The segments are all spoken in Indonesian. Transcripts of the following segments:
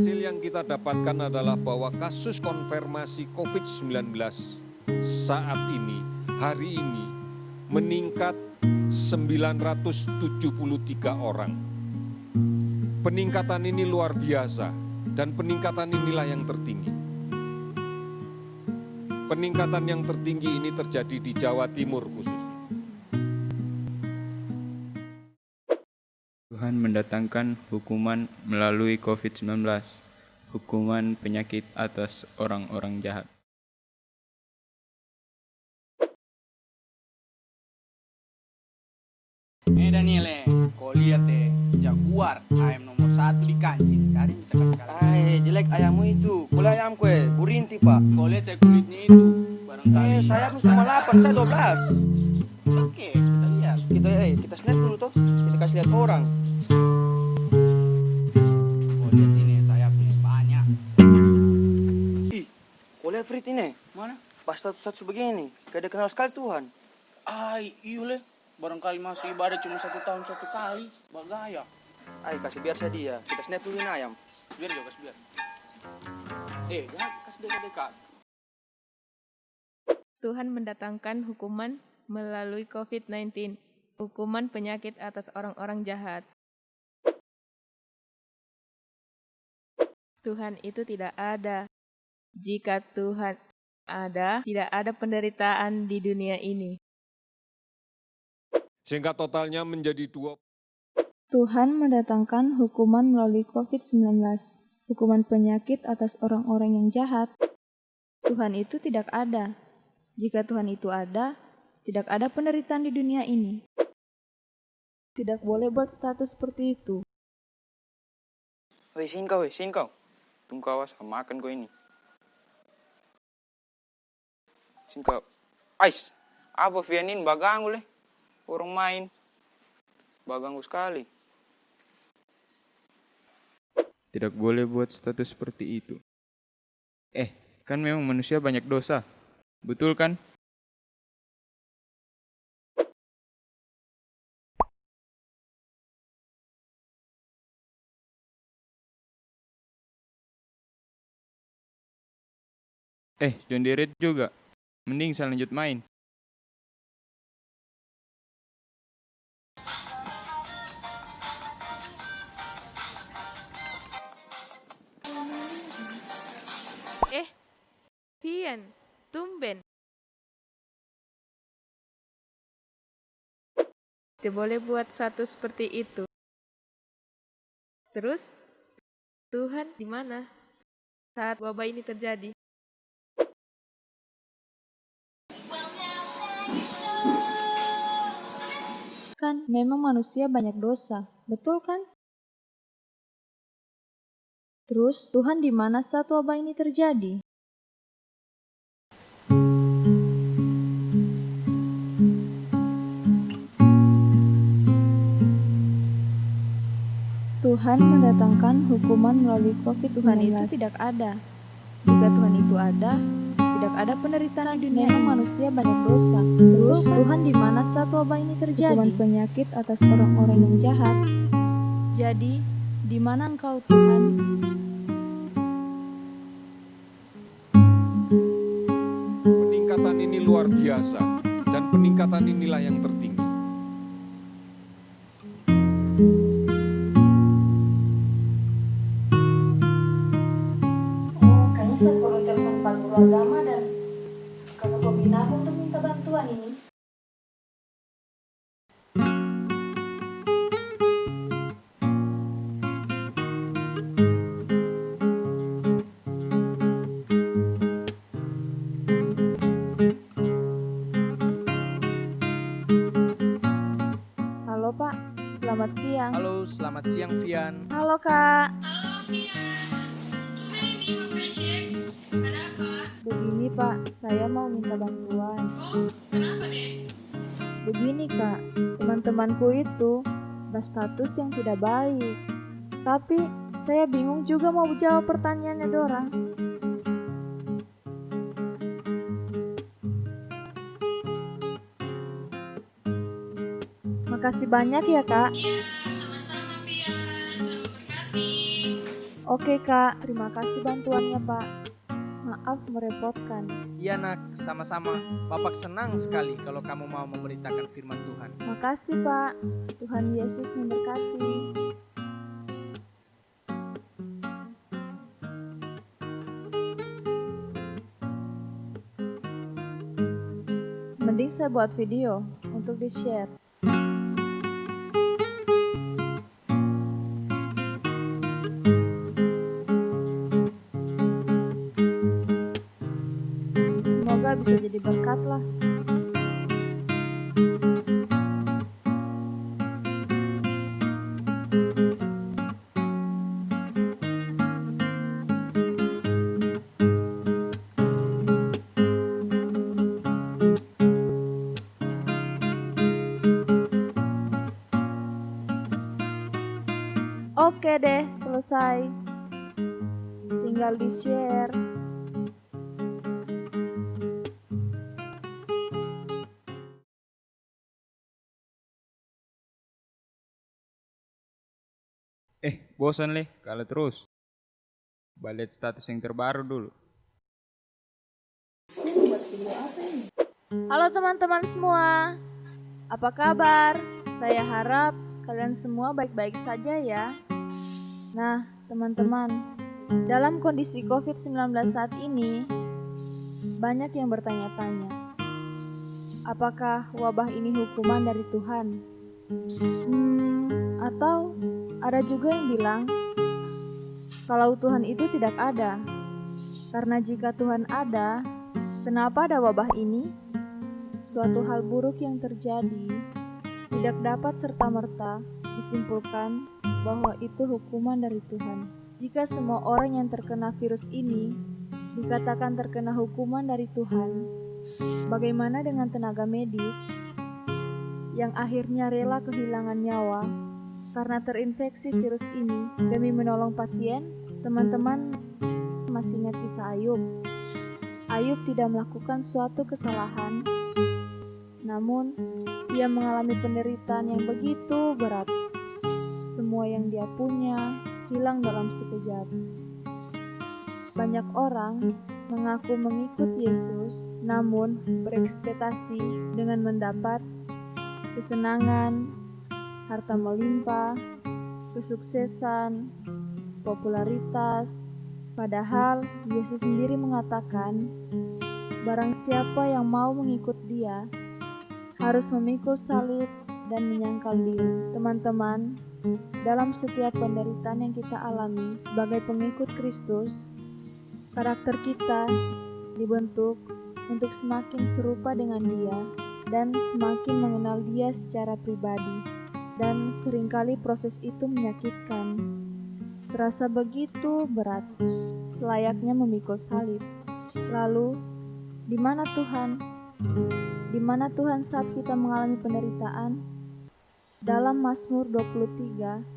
Hasil yang kita dapatkan adalah bahwa kasus konfirmasi COVID-19 saat ini, hari ini, meningkat 973 orang. Peningkatan ini luar biasa dan peningkatan inilah yang tertinggi. Peningkatan yang tertinggi ini terjadi di Jawa Timur khususnya. Tuhan mendatangkan hukuman melalui COVID-19, hukuman penyakit atas orang-orang jahat. Daniele, kau lihat Jaguar, ayam nomor 1 di kancing. Tadi bisa kasih kalah. Jelek ayammu itu. Kulit ayamku burinti pak. Kau lihat saya kulitnya itu, barangkali. Saya cuma 8, saya 12. Oke, kita lihat. Kita snap dulu toh. Kita kasih lihat orang. Kau lihat ini sayapnya banyak. Ih, kau lihat Frit ini. Mana? Pas status begini, kayak dia kenal sekali Tuhan. Iya le. Barangkali masih ibadah cuma 1 tahun 1 kali. Bagaya. Kasih biar saya dia. Kita snap dulu ini ayam. Biar juga, biar. Jangan kasih dekat-dekat. Tuhan mendatangkan hukuman melalui COVID-19, hukuman penyakit atas orang-orang jahat. Tuhan itu tidak ada. Jika Tuhan ada, tidak ada penderitaan di dunia ini. Sehingga totalnya menjadi Tuhan mendatangkan hukuman melalui COVID-19, hukuman penyakit atas orang-orang yang jahat. Tuhan itu tidak ada. Jika Tuhan itu ada, tidak ada penderitaan di dunia ini. Tidak boleh buat status seperti itu. Sini kau. Tunggu awas, makan kau ini. Sini kau. Apa Vianin bagang boleh? Orang main. Baganggu sekali. Tidak boleh buat status seperti itu. Kan memang manusia banyak dosa. Betul kan? John Deere juga. Mending saya lanjut main. Vian, tumben. Tidak boleh buat satu seperti itu. Terus, Tuhan di mana saat wabah ini terjadi? Kan memang manusia banyak dosa, betul kan? Terus, Tuhan di mana saat wabah ini terjadi? Tuhan mendatangkan hukuman melalui COVID-19. Tuhan itu tidak ada. Jika Tuhan itu ada, tidak ada penderitaan di dunia Memang ini. manusia banyak dosa. Terus Tuhan di mana saat wabah ini terjadi? Hukuman penyakit atas orang-orang yang jahat. Jadi, di mana Engkau Tuhan? peningkatan ini luar biasa dan peningkatan inilah yang tertinggi. Kayaknya saya perlu telepon Pak Guru Agama dan Kakak Kombinahu untuk minta bantuan ini. Halo Pak, selamat siang. Halo, selamat siang Vian. Halo Kak. Begini Pak, saya mau minta bantuan. Begini Kak, teman-temanku itu berstatus yang tidak baik. Tapi saya bingung juga mau jawab pertanyaannya dorang. Makasih banyak ya Kak. Oke Kak, terima kasih bantuannya Pak. Maaf merepotkan. Iya nak, sama-sama. Bapak senang sekali kalau kamu mau memberitakan firman Tuhan. Makasih Pak. Tuhan Yesus memberkati. Mending saya buat video untuk di-share. Semoga bisa jadi berkat lah. Oke deh, selesai. Tinggal di-share. Bosan leh, kalah terus. Balik status yang terbaru dulu. Halo teman-teman semua. Apa kabar? Saya harap kalian semua baik-baik saja ya. Nah, teman-teman, dalam kondisi COVID-19 saat ini, banyak yang bertanya-tanya, apakah wabah ini hukuman dari Tuhan? Atau ada juga yang bilang, kalau Tuhan itu tidak ada. Karena jika Tuhan ada, kenapa ada wabah ini? Suatu hal buruk yang terjadi tidak dapat serta-merta disimpulkan bahwa itu hukuman dari Tuhan. Jika semua orang yang terkena virus ini dikatakan terkena hukuman dari Tuhan, bagaimana dengan tenaga medis yang akhirnya rela kehilangan nyawa karena terinfeksi virus ini demi menolong pasien? Teman-teman masih ingat kisah Ayub? Ayub tidak melakukan suatu kesalahan, namun ia mengalami penderitaan yang begitu berat. Semua yang dia punya hilang dalam sekejap. Banyak orang mengaku mengikut Yesus, namun berekspektasi dengan mendapat kesenangan, harta melimpah, kesuksesan, popularitas. Padahal Yesus sendiri mengatakan, barang siapa yang mau mengikut Dia harus memikul salib dan menyangkal diri. Teman-teman, dalam setiap penderitaan yang kita alami sebagai pengikut Kristus, karakter kita dibentuk untuk semakin serupa dengan Dia dan semakin mengenal Dia secara pribadi. Dan seringkali proses itu menyakitkan, terasa begitu berat, selayaknya memikul salib. Lalu, di mana Tuhan? Di mana Tuhan saat kita mengalami penderitaan? Dalam Mazmur 23,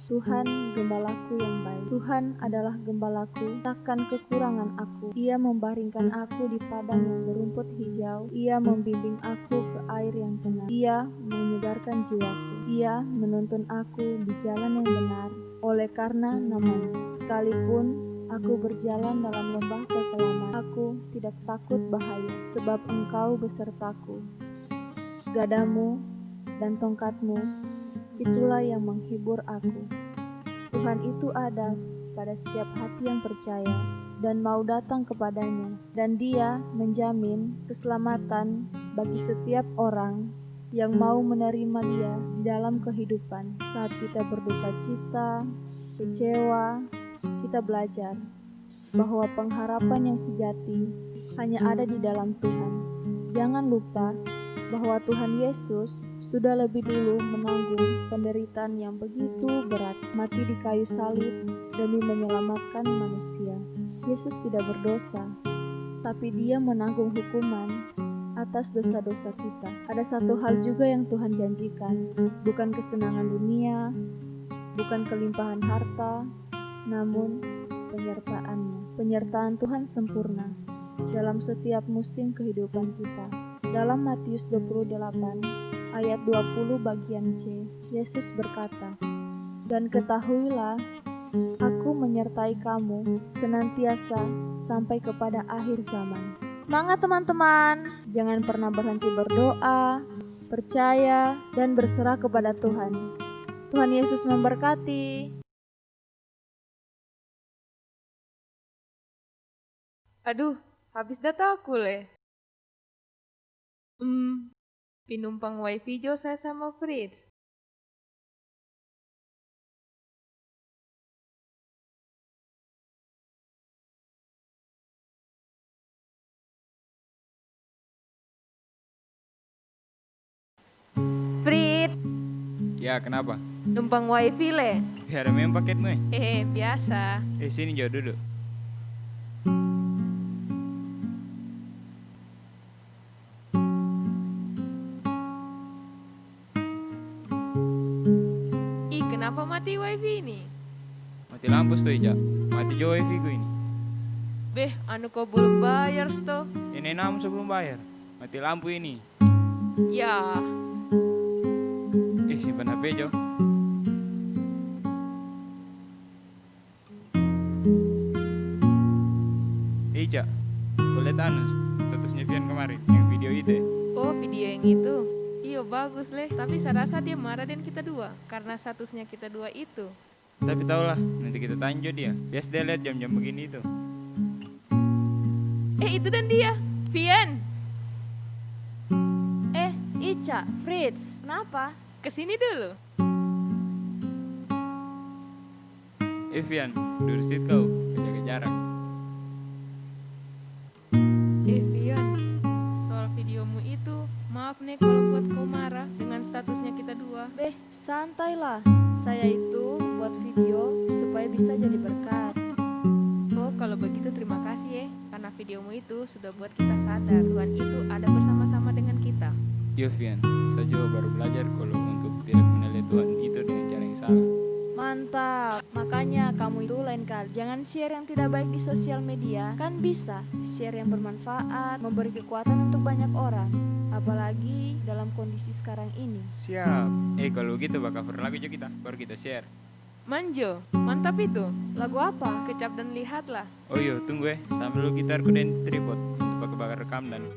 Tuhan gembalaku yang baik. Tuhan adalah gembalaku, takkan kekurangan aku. Ia membaringkan aku di padang yang berumput hijau. Ia membimbing aku ke air yang tenang. Ia menyegarkan jiwaku. Ia menuntun aku di jalan yang benar oleh karena namanya. Sekalipun aku berjalan dalam lembah kekelaman, aku tidak takut bahaya, sebab Engkau besertaku. Gadamu dan tongkatmu, itulah yang menghibur aku. Tuhan itu ada pada setiap hati yang percaya dan mau datang kepadanya, dan Dia menjamin keselamatan bagi setiap orang yang mau menerima Dia di dalam kehidupan. Saat kita berduka cita, kecewa, kita belajar bahwa pengharapan yang sejati hanya ada di dalam Tuhan. Jangan lupa bahwa Tuhan Yesus sudah lebih dulu menanggung penderitaan yang begitu berat, mati di kayu salib demi menyelamatkan manusia. Yesus tidak berdosa, tapi Dia menanggung hukuman atas dosa-dosa kita. Ada satu hal juga yang Tuhan janjikan, bukan kesenangan dunia, bukan kelimpahan harta, namun penyertaan-Nya. Penyertaan Tuhan sempurna dalam setiap musim kehidupan kita. Dalam Matius 28 ayat 20 bagian C, Yesus berkata, "Dan ketahuilah Aku menyertai kamu senantiasa sampai kepada akhir zaman. Semangat teman-teman, jangan pernah berhenti berdoa, percaya, dan berserah kepada Tuhan. Tuhan Yesus memberkati. Aduh, habis data aku leh. Pinumpang wifi jo saya sama Fritz. Fritz, Ya, kenapa? numpang wifi leh. Tiada memang paketmu eh? Biasa. Sini jauh duduk. Ih, kenapa mati wifi ini? Mati lampu tuh, Ica. Mati jauh wifi ku ini. Beh, anu kau belum bayar sto. Ini enam sebelum bayar. Mati lampu ini. Ya, Simpan HP Jo. Ica, kau lihat anu statusnya Vian kemarin yang video itu ya? oh video yang itu. Iyo bagus leh, tapi saya rasa dia marah dan kita dua karena statusnya kita dua itu. Tapi tahulah, nanti kita tanya dia. Bias dia lihat jam-jam begini itu. Itu dan dia, Vian. Ica, Fritz, kenapa? Kesini dulu. Vian, lurus dikit kau, jaga jarak. Vian, soal videomu itu, maaf nih kalau buat kau marah dengan statusnya kita dua. Beh, santailah. Saya itu buat video supaya bisa jadi berkat. Oh, kalau begitu terima kasih ya, karena videomu itu sudah buat kita sadar Tuhan itu ada bersama-sama dengan kita. Yo Vian, saya juga baru belajar kalau untuk tidak menilai Tuhan itu dengan cara yang salah. Mantap, makanya kamu itu lain kali jangan share yang tidak baik di sosial media. Kan bisa share yang bermanfaat, memberi kekuatan untuk banyak orang. Apalagi dalam kondisi sekarang ini. Siap. Kalau gitu bakal cover lagu juga kita, baru kita share. Manjo, mantap itu. Lagu apa? Kecap dan lihatlah. Oh iya, tunggu sambil gitarku dan tripod untuk pakai bakar rekam dan.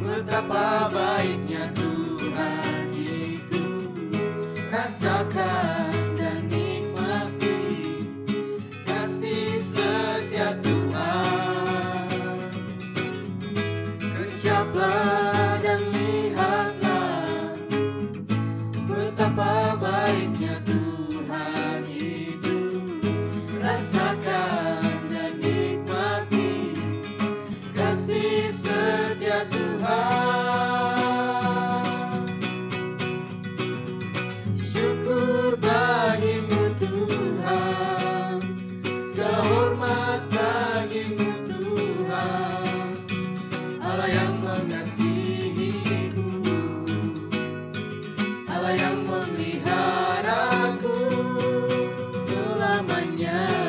Betapa baiknya Tuhan itu, rasakan dan nikmati kasih setia Tuhan. Kecaplah dan lihatlah betapa baiknya Tuhan itu, rasakan dan nikmati kasih setia Tuhan. Syukur bagimu Tuhan, segala hormat bagimu Tuhan, Allah yang mengasihiku, Allah yang memeliharaku selamanya.